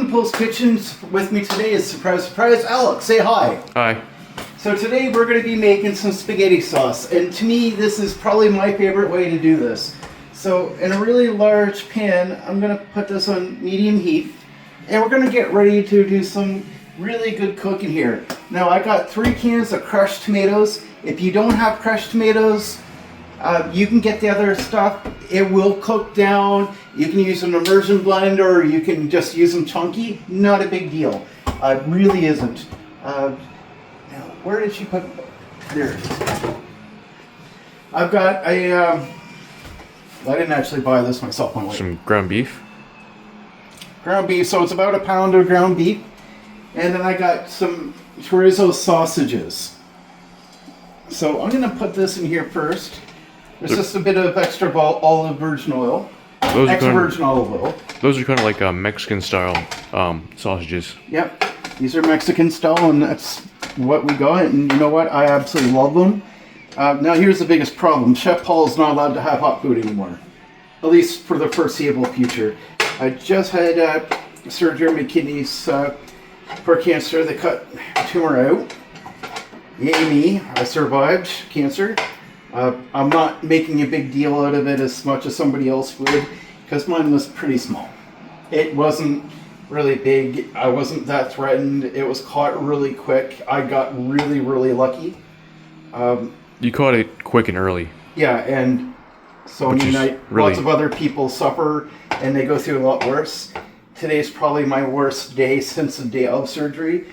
to Poul's Kitchen. With me today is surprise, Alex. Say hi. Hi. So today we're going to be making some spaghetti sauce, and to me this is probably my favorite way to do this. So in a really large pan, I'm going to put this on medium heat, and we're going to get ready to do some really good cooking here. Now I got 3 cans of crushed tomatoes. If you don't have crushed tomatoes, you can get the other stuff. It will cook down. You can use an immersion blender, or you can just use them chunky. Not a big deal. It really isn't. Now, where did she put? There it is. I've got a. I didn't actually buy this myself. Some ground beef. Ground beef. So it's about a pound of ground beef, and then I got some chorizo sausages. So I'm gonna put this in here first. There's just a bit of extra olive virgin oil. Virgin olive oil. Those are kind of like Mexican style sausages. Yep. These are Mexican style, and that's what we got. And you know what? I absolutely love them. Now here's the biggest problem. Chef Paul's not allowed to have hot food anymore. At least for the foreseeable future. I just had surgery on my kidneys for cancer. They cut a tumor out. Yay me, I survived cancer. I'm not making a big deal out of it as much as somebody else would, because mine was pretty small. It wasn't really big. I wasn't that threatened. It was caught really quick. I got really, really lucky. You caught it quick and early. Yeah, and so lots of other people suffer and they go through a lot worse. Today's probably my worst day since the day of surgery,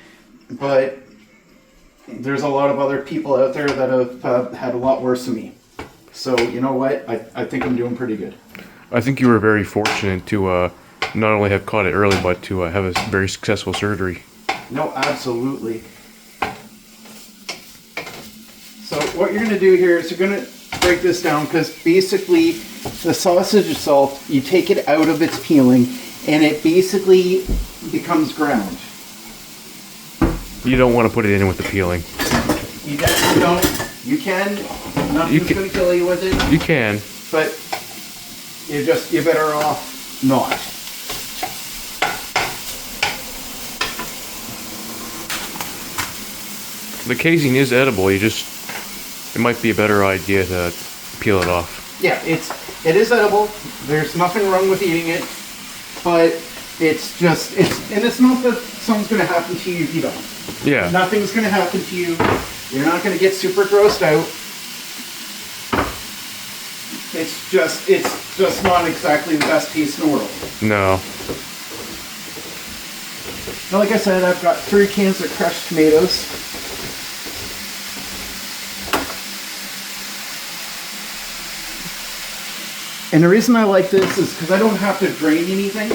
but there's a lot of other people out there that have had a lot worse than me. So, you know what? I think I'm doing pretty good. I think you were very fortunate to not only have caught it early, but to have a very successful surgery. No, absolutely. So what you're going to do here is you're going to break this down, because basically the sausage itself, you take it out of its peeling, and it basically becomes ground. You don't want to put it in with the peeling. You don't. You can. Nothing's going to kill you with it. You can. But you're better off not. The casing is edible. It might be a better idea to peel it off. Yeah, it is edible. There's nothing wrong with eating it, but it's not that something's going to happen to you if you don't. Yeah. Nothing's going to happen to you. You're not going to get super grossed out. It's just not exactly the best taste in the world. No. Now, like I said, I've got 3 cans of crushed tomatoes. And the reason I like this is because I don't have to drain anything.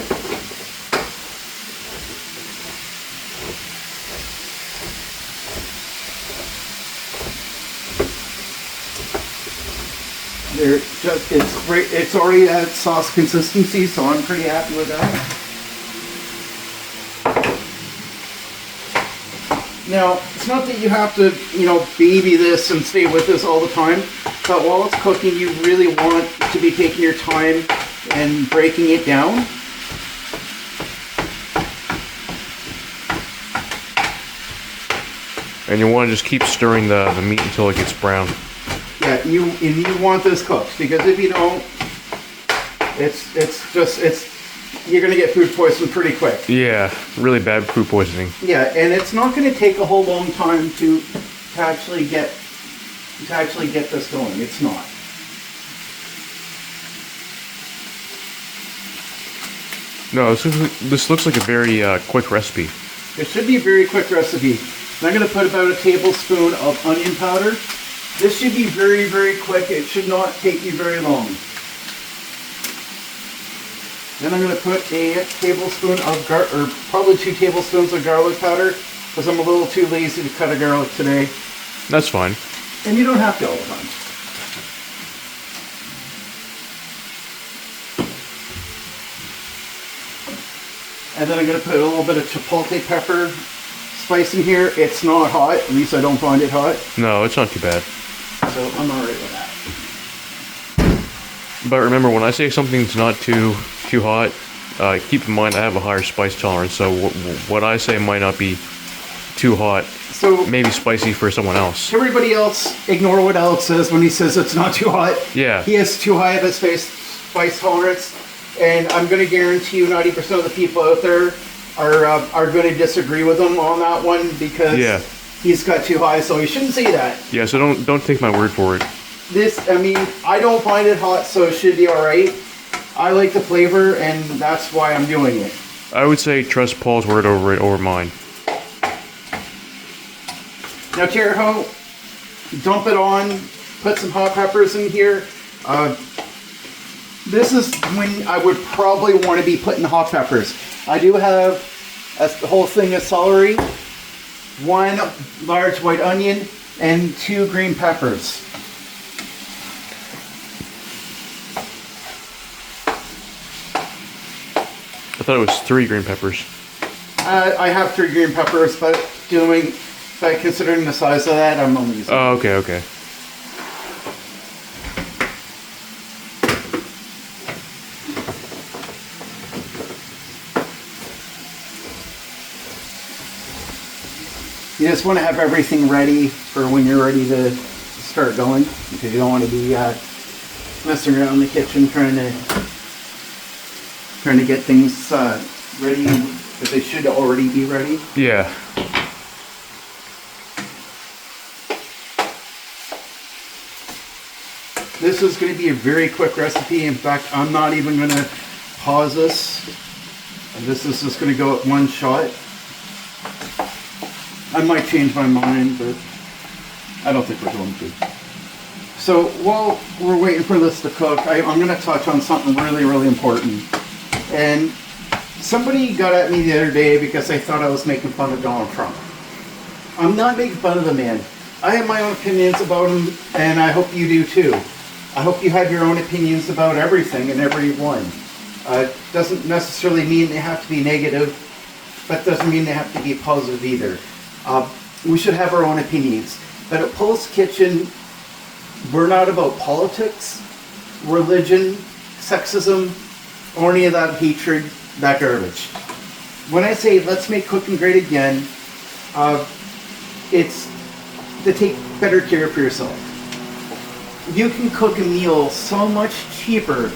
It's already at sauce consistency, so I'm pretty happy with that. Now, it's not that you have to, baby this and stay with this all the time, but while it's cooking, you really want to be taking your time and breaking it down. And you want to just keep stirring the meat until it gets brown. Yeah, you want this cooked, because if you don't, you're gonna get food poisoning pretty quick. Yeah, really bad food poisoning. Yeah, and it's not gonna take a whole long time to actually get this going. It's not. No, this looks like a very quick recipe. It should be a very quick recipe. I'm gonna put about a tablespoon of onion powder. This should be very, very quick. It should not take you very long. Then I'm going to put a tablespoon of probably 2 tablespoons of garlic powder, because I'm a little too lazy to cut a garlic today. That's fine. And you don't have to all the time. And then I'm going to put a little bit of chipotle pepper spice in here. It's not hot. At least I don't find it hot. No, it's not too bad. So I'm alright with that. But remember, when I say something's not too hot, keep in mind I have a higher spice tolerance, so what I say might not be too hot. So Maybe spicy for someone else. everybody else, ignore what Alex says when he says it's not too hot. Yeah. He has too high of a spice tolerance, and I'm going to guarantee you 90% of the people out there are going to disagree with him on that one because he's got too high, so he shouldn't say that. Yeah, so don't take my word for it. I don't find it hot, so it should be all right. I like the flavor, and that's why I'm doing it. I would say trust Paul's word over mine. Now, Terho, dump it on, put some hot peppers in here. This is when I would probably want to be putting hot peppers. I do have a whole thing of celery, 1 large white onion, and 2 green peppers. I thought it was 3 green peppers. I have 3 green peppers, but considering the size of that, I'm only using. Oh, okay. You just want to have everything ready for when you're ready to start going, because you don't want to be messing around in the kitchen trying to get things ready, because they should already be ready. Yeah. This is going to be a very quick recipe. In fact, I'm not even going to pause this. This is just going to go at one shot. I might change my mind, but I don't think we're going to. So while we're waiting for this to cook, I'm going to touch on something really, really important. And somebody got at me the other day because I thought I was making fun of Donald Trump. I'm not making fun of the man. I have my own opinions about him, and I hope you do too. I hope you have your own opinions about everything and everyone. Doesn't necessarily mean they have to be negative, but doesn't mean they have to be positive either. We should have our own opinions. But at Poul's Kitchen, we're not about politics, religion, sexism, or any of that hatred, that garbage. When I say let's make cooking great again, it's to take better care for yourself. You can cook a meal so much cheaper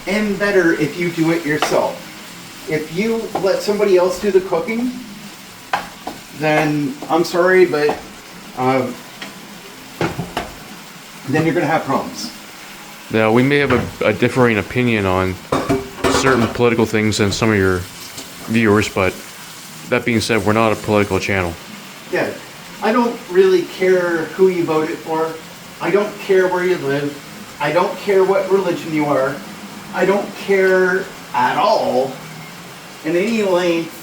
and better if you do it yourself. If you let somebody else do the cooking, then I'm sorry, but then you're going to have problems. Now, we may have a differing opinion on certain political things than some of your viewers, but that being said, we're not a political channel. Yeah, I don't really care who you voted for. I don't care where you live. I don't care what religion you are. I don't care at all in any length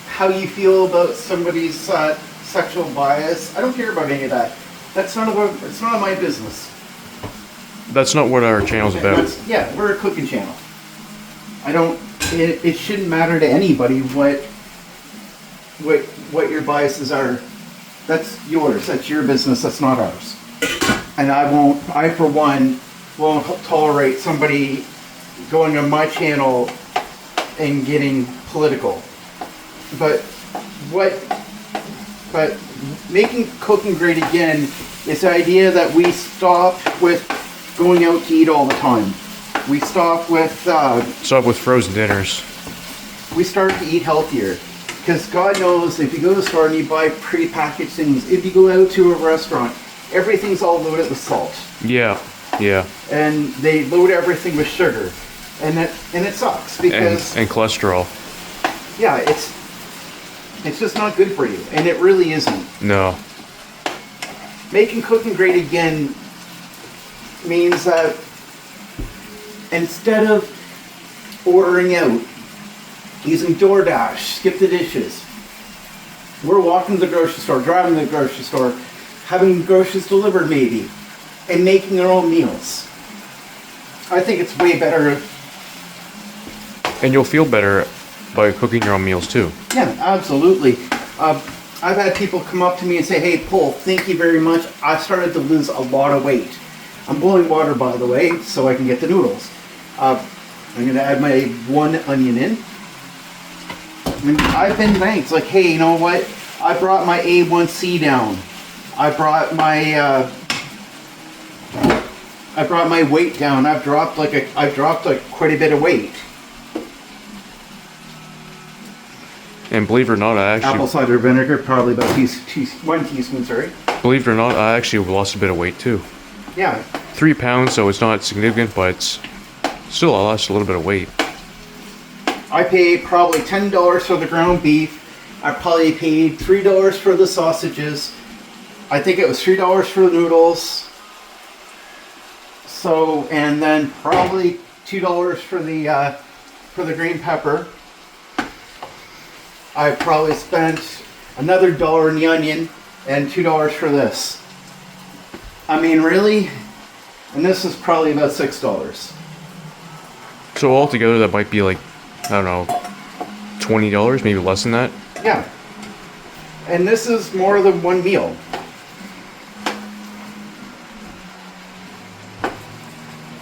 how you feel about somebody's sexual bias. I don't care about any of that. It's none of my business. That's not what our channel's about. Yeah, we're a cooking channel. It shouldn't matter to anybody what your biases are. That's yours. That's your business. That's not ours. And I for one won't tolerate somebody going on my channel and getting political. But making cooking great again is the idea that we stop with going out to eat all the time. We stop with frozen dinners. We start to eat healthier, because God knows if you go to the store and you buy pre-packaged things, if you go out to a restaurant, everything's all loaded with salt. Yeah. And they load everything with sugar, and it sucks because and cholesterol. Yeah, it's just not good for you, and it really isn't. No. Making cooking great again means that instead of ordering out, using DoorDash, skip the dishes, we're walking to the grocery store, driving to the grocery store, having groceries delivered maybe, and making our own meals. I think it's way better. And you'll feel better by cooking your own meals too. Yeah, absolutely. I've had people come up to me and say, "Hey, Poul, thank you very much. I've started to lose a lot of weight." I'm boiling water, by the way, so I can get the noodles. I'm gonna add my 1 onion in. I mean, I've been thanked, like, hey, you know what? I brought my A1C down. I brought my weight down. I've dropped quite a bit of weight. And believe it or not, I Apple actually, cider vinegar, probably about 1 teaspoon, sorry. believe it or not, I actually lost a bit of weight too. Yeah, 3 pounds, so it's not significant, but it's still, I lost a little bit of weight. I paid probably $10 for the ground beef. I probably paid $3 for the sausages. I think it was $3 for the noodles. So, and then probably $2 for the green pepper. I probably spent another $1 in the onion and $2 for this. I mean, really? And this is probably about $6. So altogether, that might be like, I don't know, $20, maybe less than that. Yeah. And this is more than one meal.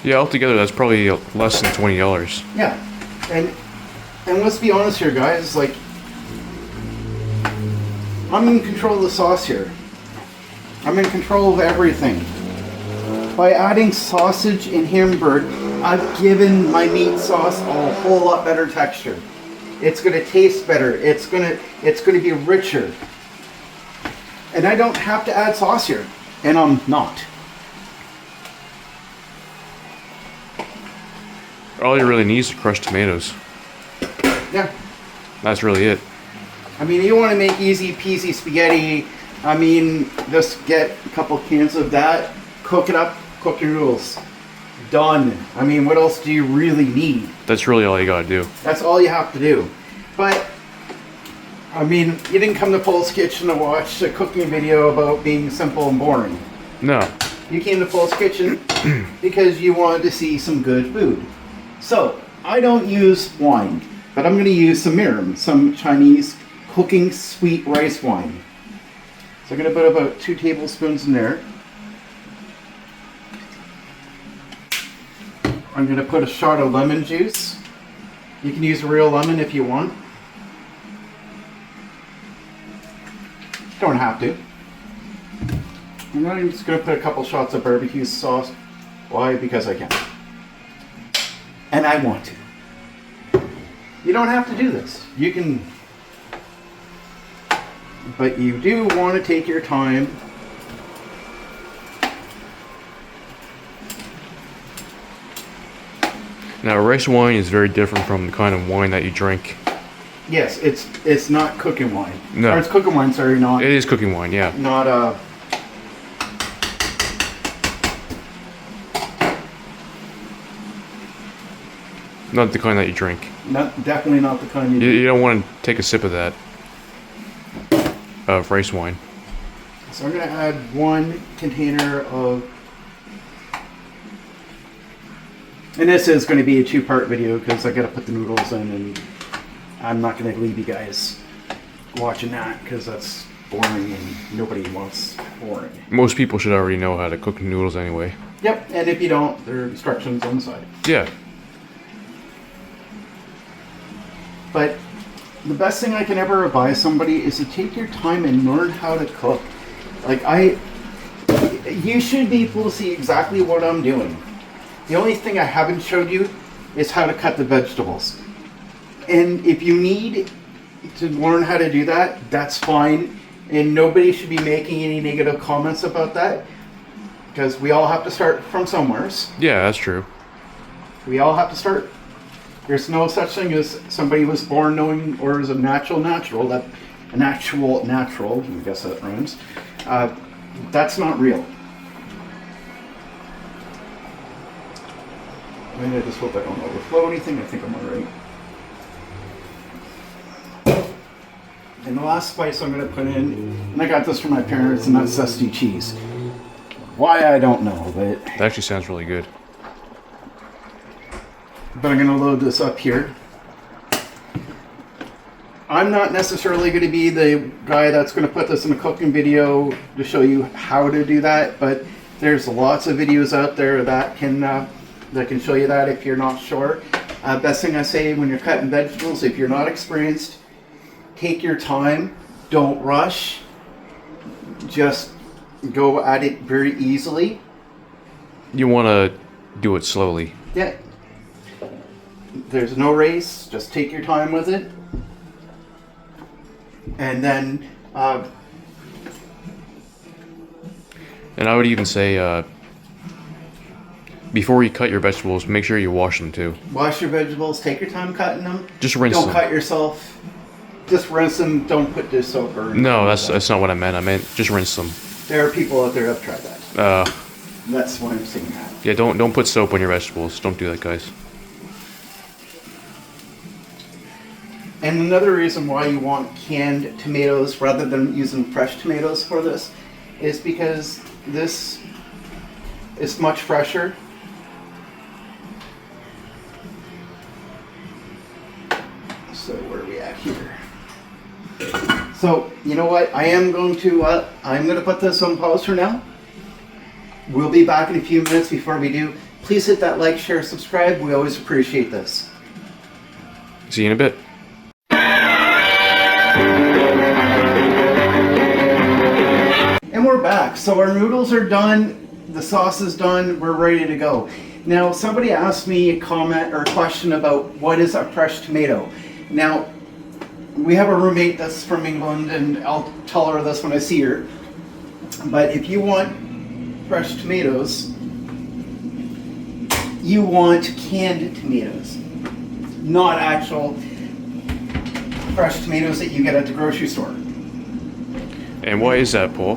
Yeah, altogether, that's probably less than $20. Yeah. And let's be honest here, guys, like, I'm in control of the sauce here. I'm in control of everything. By adding sausage and Hamburg, I've given my meat sauce a whole lot better texture. It's gonna taste better. It's gonna be richer. And I don't have to add sauce here. And I'm not. All you really need is crushed tomatoes. Yeah. That's really it. I mean, you want to make easy peasy spaghetti. I mean, just get a couple cans of that, cook it up, cook your noodles. Done. I mean, what else do you really need? That's really all you gotta do. That's all you have to do. But, I mean, you didn't come to Poul's Kitchen to watch a cooking video about being simple and boring. No. You came to Poul's Kitchen because you wanted to see some good food. So, I don't use wine, but I'm going to use some mirin, some Chinese cooking sweet rice wine. So I'm going to put about 2 tablespoons in there. I'm going to put a shot of lemon juice. You can use a real lemon if you want. Don't have to. And then I'm just going to put a couple shots of barbecue sauce. Why? Because I can. And I want to. You don't have to do this. You can, but you do want to take your time. Now, rice wine is very different from the kind of wine that you drink. Yes, it's not cooking wine. No. Or it's cooking wine, sorry, not. It is cooking wine, yeah. Not Not the kind that you drink. definitely not the kind you do. You don't want to take a sip of that. Of rice wine. So I'm going to add 1 container of, and this is going to be a 2-part video because I got to put the noodles in, and I'm not going to leave you guys watching that because that's boring and nobody wants boring. Most people should already know how to cook noodles anyway. Yep, and if you don't, there are instructions on the side. Yeah. But the best thing I can ever advise somebody is to take your time and learn how to cook. Like you should be able to see exactly what I'm doing. The only thing I haven't showed you is how to cut the vegetables. And if you need to learn how to do that, that's fine. And nobody should be making any negative comments about that. Because we all have to start from somewheres. Yeah, that's true. We all have to start. There's no such thing as somebody was born knowing, or is a natural, that an actual natural, I guess that rhymes. That's not real. I mean, I just hope I don't overflow anything. I think I'm alright. And the last spice I'm going to put in, and I got this from my parents, and that's zesty cheese. Why, I don't know, but... That actually sounds really good. But I'm going to load this up here. I'm not necessarily going to be the guy that's going to put this in a cooking video to show you how to do that, but there's lots of videos out there that can show you that if you're not sure. Best thing I say when you're cutting vegetables, if you're not experienced, take your time. Don't rush. Just go at it very easily. You want to do it slowly. Yeah. There's no race. Just take your time with it. And then... And I would even say, before you cut your vegetables, make sure you wash them too. wash your vegetables. Take your time cutting them. Just rinse Don't them. cut yourself. Just rinse them. Don't put dish soap or... No, that's not what I meant. I meant just rinse them. There are people out there who have tried that. Uh, That's why I'm saying that. yeah, don't put soap on your vegetables. Don't do that, guys. And another reason why you want canned tomatoes rather than using fresh tomatoes for this is because this is much fresher. So where are we at here? So you know what? I'm going to put this on pause for now. We'll be back in a few minutes. Before we do, please hit that like, share, subscribe. We always appreciate this. See you in a bit. And we're back. So our noodles are done, the sauce is done, we're ready to go. Now somebody asked me a comment or a question about what is a fresh tomato. Now we have a roommate that's from England and I'll tell her this when I see her. But if you want fresh tomatoes, you want canned tomatoes, not actual fresh tomatoes that you get at the grocery store. And why is that, Paul?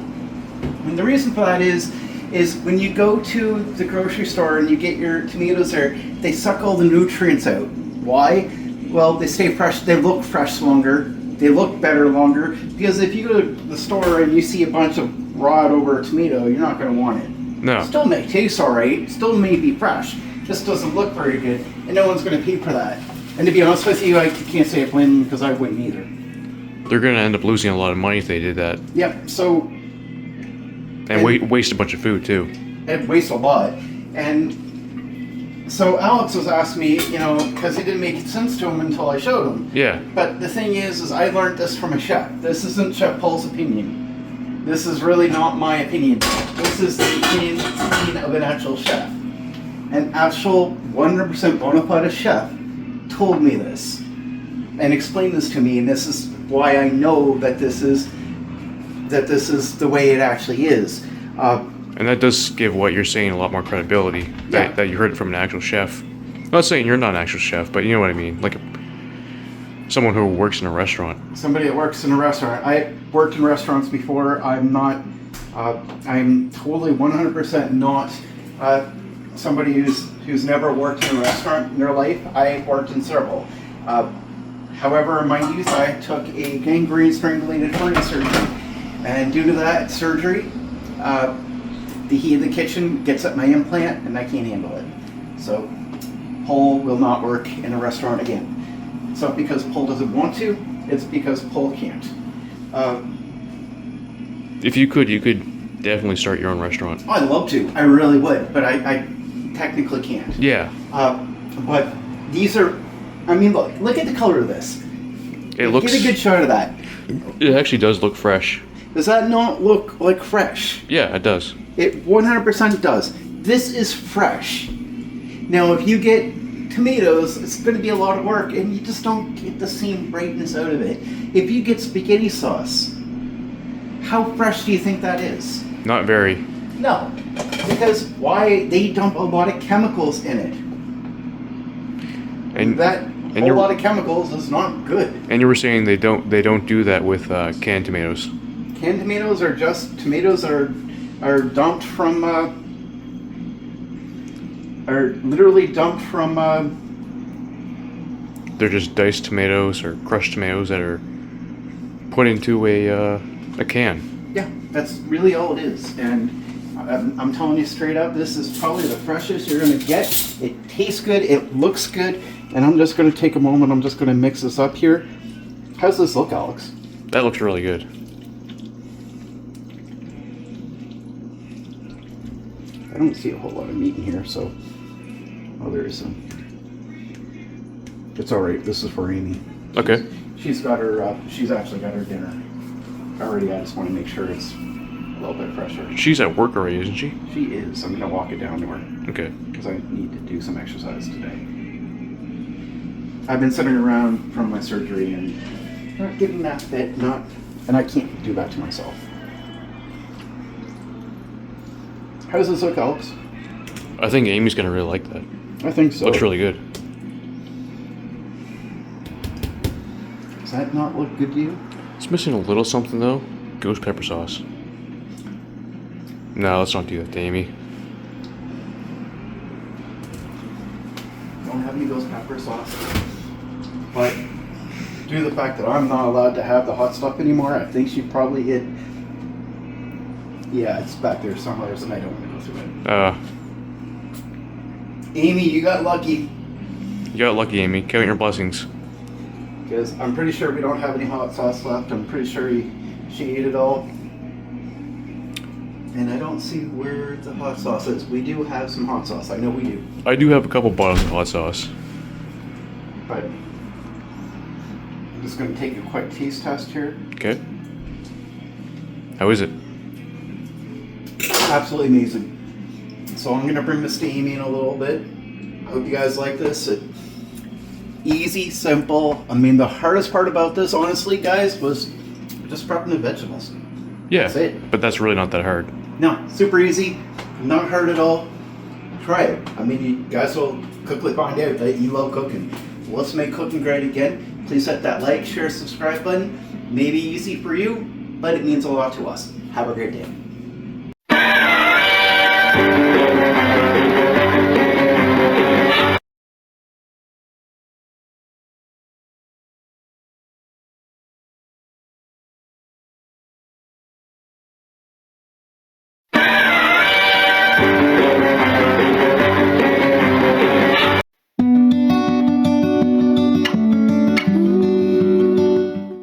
And the reason for that is when you go to the grocery store and you get your tomatoes there, they suck all the nutrients out. Why? Well, they stay fresh, they look fresh longer, they look better longer, because if you go to the store and you see a bunch of raw over a tomato, you're not going to want it. No. It still may taste alright, still may be fresh, just doesn't look very good, and no one's going to pay for that. And to be honest with you, I can't say I blame them because I wouldn't either. They're going to end up losing a lot of money if they did that. Yep, so... And waste a bunch of food, too. It wastes a lot. And so Alex was asking me, because it didn't make sense to him until I showed him. Yeah. But the thing is I learned this from a chef. This isn't Chef Paul's opinion. This is really not my opinion. This is the opinion of an actual chef. An actual 100% bona fide chef told me this and explained this to me, and this is why I know that this is the way it actually is. And that does give what you're saying a lot more credibility, that you heard it from an actual chef. I'm not saying you're not an actual chef, but you know what I mean. Like someone who works in a restaurant. Somebody that works in a restaurant. I worked in restaurants before. I'm totally 100% not somebody who's never worked in a restaurant in their life. I worked in several. However, in my youth, I took a gangrene strangulated hernia surgery. And due to that surgery, the heat of the kitchen gets at my implant and I can't handle it. So Poul will not work in a restaurant again. It's not because Poul doesn't want to, it's because Poul can't. If you could definitely start your own restaurant. I'd love to, I really would, but I technically can't. Yeah. But these are, look at the color of this. It looks... Get a good shot of that. It actually does look fresh. Does that not look like fresh? Yeah, it does. It 100% does. This is fresh. Now, if you get tomatoes, it's going to be a lot of work, and you just don't get the same brightness out of it. If you get spaghetti sauce, how fresh do you think that is? Not very. No, because why? They dump a lot of chemicals in it. And that whole lot of chemicals is not good. And you were saying they don't do that with canned tomatoes. Canned tomatoes are just tomatoes are dumped from are literally dumped from. They're just diced tomatoes or crushed tomatoes that are put into a can. Yeah, that's really all it is. And I'm telling you straight up, this is probably the freshest you're gonna get. It tastes good. It looks good. And I'm just gonna take a moment. I'm just gonna mix this up here. How's this look, Alex? That looks really good. I don't see a whole lot of meat in here, so... Oh, there is some. It's all right. This is for Amy. Okay. She's actually got her dinner already. I just want to make sure it's a little bit fresher. She's at work already, isn't she? She is. I'm gonna walk it down to her. Okay. Because I need to do some exercise today. I've been sitting around from my surgery and not getting that fit, and I can't do that to myself. How does this look, Alex? I think Amy's gonna really like that. I think so. Looks really good. Does that not look good to you? It's missing a little something though. Ghost pepper sauce. No, let's not do that to Amy. Don't have any ghost pepper sauce. But due to the fact that I'm not allowed to have the hot stuff anymore, I think she probably hit. Yeah, it's back there somewhere, and I don't want to go through it. Amy, you got lucky. You got lucky, Amy. Count your blessings. Because I'm pretty sure we don't have any hot sauce left. I'm pretty sure she ate it all. And I don't see where the hot sauce is. We do have some hot sauce. I know we do. I do have a couple bottles of hot sauce. But I'm just going to take a quick taste test here. Okay. How is it? Absolutely amazing. So I'm going to bring this to Amy in a little bit. I hope you guys like this. Easy, simple. I mean, the hardest part about this, honestly, guys, was just prepping the vegetables. Yeah, That's it. but that's really not that hard. No, super easy, not hard at all. Try it. I mean, you guys will quickly find out that you love cooking. Let's make cooking great again. Please hit that like, share, subscribe button. Maybe easy for you, but it means a lot to us. Have a great day.